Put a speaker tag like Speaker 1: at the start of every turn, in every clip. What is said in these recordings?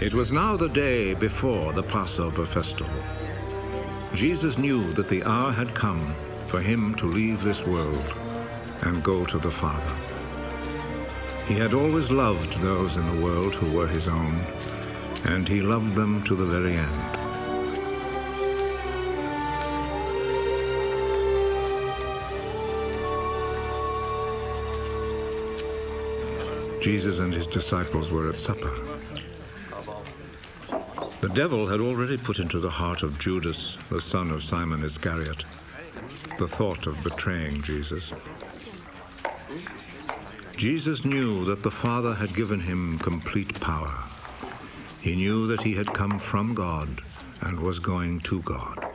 Speaker 1: It was now the day before the Passover festival. Jesus knew that the hour had come for him to leave this world and go to the Father. He had always loved those in the world who were his own, and he loved them to the very end. Jesus and his disciples were at supper. The devil had already put into the heart of Judas, the son of Simon Iscariot, the thought of betraying Jesus. Jesus knew that the Father had given him complete power. He knew that he had come from God and was going to God.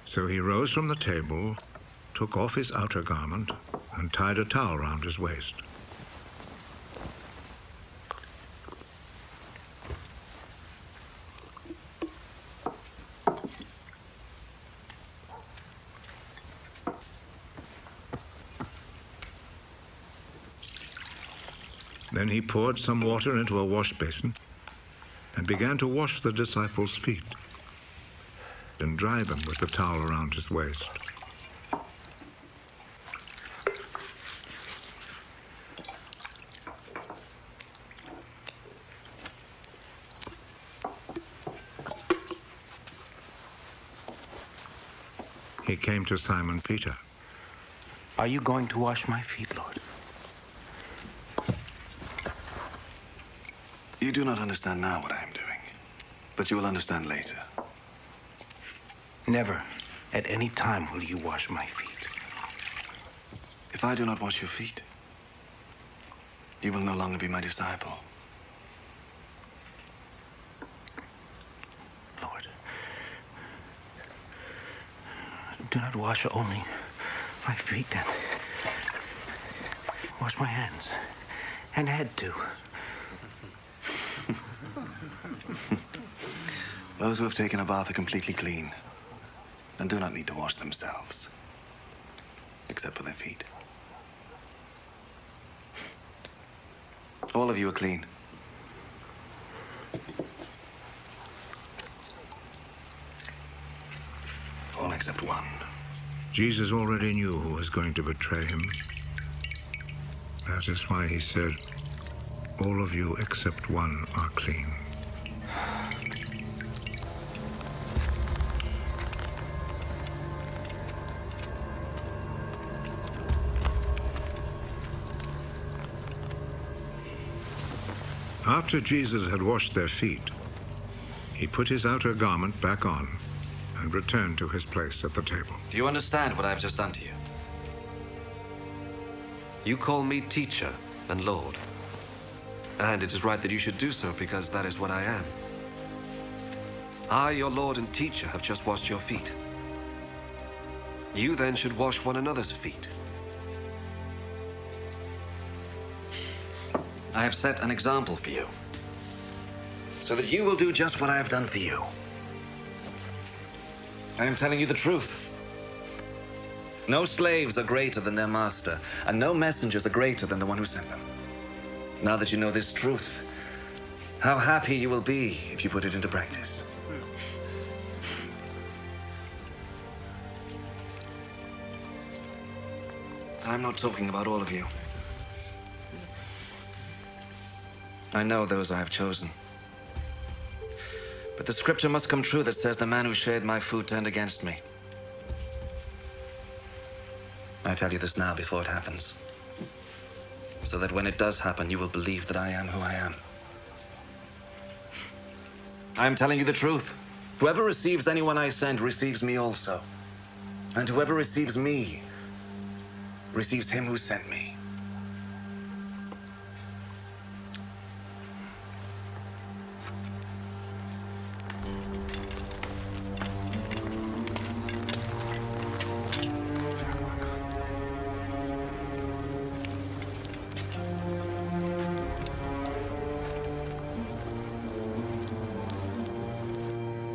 Speaker 1: So he rose from the table, took off his outer garment, and tied a towel round his waist. Then he poured some water into a wash basin and began to wash the disciples' feet and dry them with the towel around his waist. He came to Simon Peter.
Speaker 2: Are you going to wash my feet, Lord?
Speaker 3: You do not understand now what I am doing, but you will understand later.
Speaker 2: Never, at any time, will you wash my feet.
Speaker 3: If I do not wash your feet, you will no longer be my disciple.
Speaker 2: Lord, do not wash only my feet, and wash my hands and head too.
Speaker 3: Those who have taken a bath are completely clean and do not need to wash themselves, except for their feet. All of you are clean. All except one.
Speaker 1: Jesus already knew who was going to betray him. That is why he said, "All of you except one are clean." After Jesus had washed their feet, he put his outer garment back on and returned to his place at the table.
Speaker 4: Do you understand what I have just done to you? You call me teacher and Lord. And it is right that you should do so, because that is what I am. I, your Lord and teacher, have just washed your feet. You then should wash one another's feet. I have set an example for you, so that you will do just what I have done for you. I am telling you the truth. No slaves are greater than their master, and no messengers are greater than the one who sent them. Now that you know this truth, how happy you will be if you put it into practice. I'm not talking about all of you. I know those I have chosen. But the scripture must come true that says the man who shared my food turned against me. I tell you this now before it happens, so that when it does happen, you will believe that I am who I am. I am telling you the truth. Whoever receives anyone I send receives me also. And whoever receives me receives him who sent me.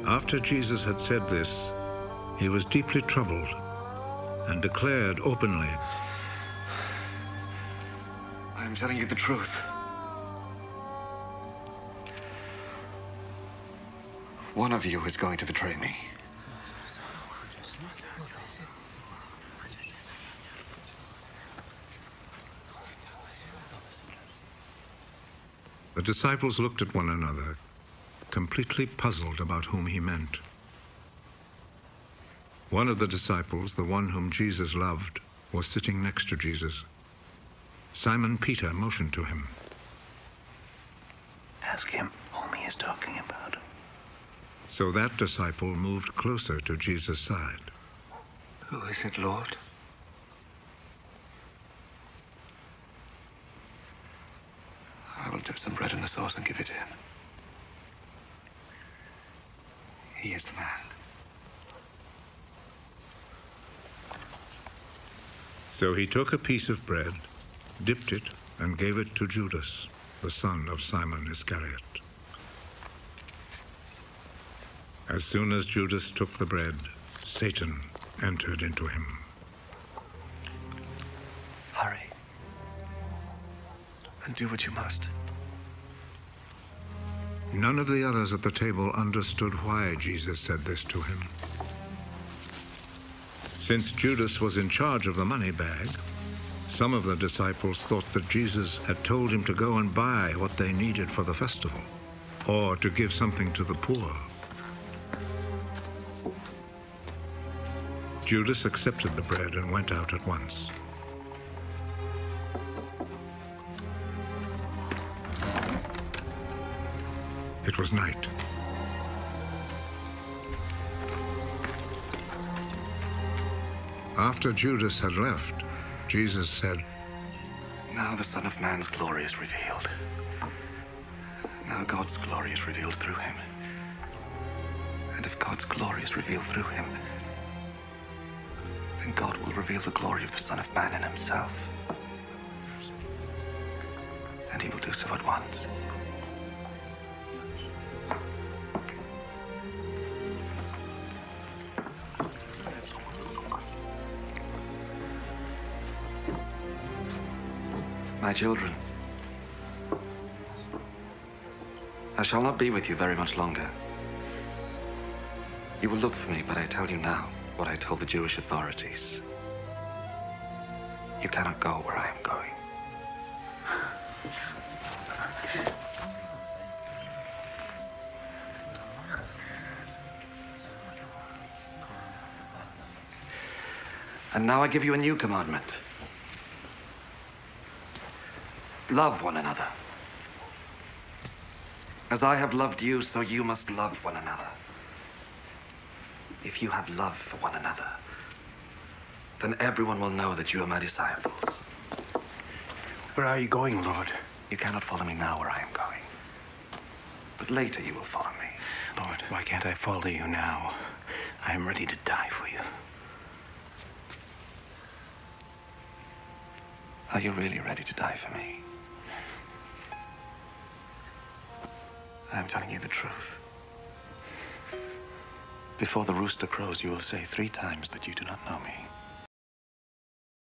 Speaker 1: After Jesus had said this, he was deeply troubled and declared openly,
Speaker 3: I am telling you the truth. One of you is going to betray me.
Speaker 1: The disciples looked at one another, completely puzzled about whom he meant. One of the disciples, the one whom Jesus loved, was sitting next to Jesus. Simon Peter motioned to him.
Speaker 2: Ask him whom he is talking about.
Speaker 1: So that disciple moved closer to Jesus' side.
Speaker 3: Who is it, Lord? I will dip some bread in the sauce and give it to him. He is the man.
Speaker 1: So he took a piece of bread, dipped it, and gave it to Judas, the son of Simon Iscariot. As soon as Judas took the bread, Satan entered into him.
Speaker 3: Hurry. And do what you must.
Speaker 1: None of the others at the table understood why Jesus said this to him. Since Judas was in charge of the money bag, some of the disciples thought that Jesus had told him to go and buy what they needed for the festival, or to give something to the poor. Judas accepted the bread and went out at once. It was night. After Judas had left, Jesus said,
Speaker 3: Now the Son of Man's glory is revealed. Now God's glory is revealed through him. And if God's glory is revealed through him, then God will reveal the glory of the Son of Man in himself. And he will do so at once. My children, I shall not be with you very much longer. You will look for me, but I tell you now what I told the Jewish authorities. You cannot go where I am going. And now I give you a new commandment. Love one another. As I have loved you, so you must love one another. If you have love for one another, then everyone will know that you are my disciples.
Speaker 2: Where are you going, Lord?
Speaker 3: You cannot follow me now where I am going. But later you will follow me.
Speaker 2: Lord, why can't I follow you now? I am ready to die for you.
Speaker 3: Are you really ready to die for me? I am telling you the truth. Before the rooster crows, you will say 3 times that you do not know me.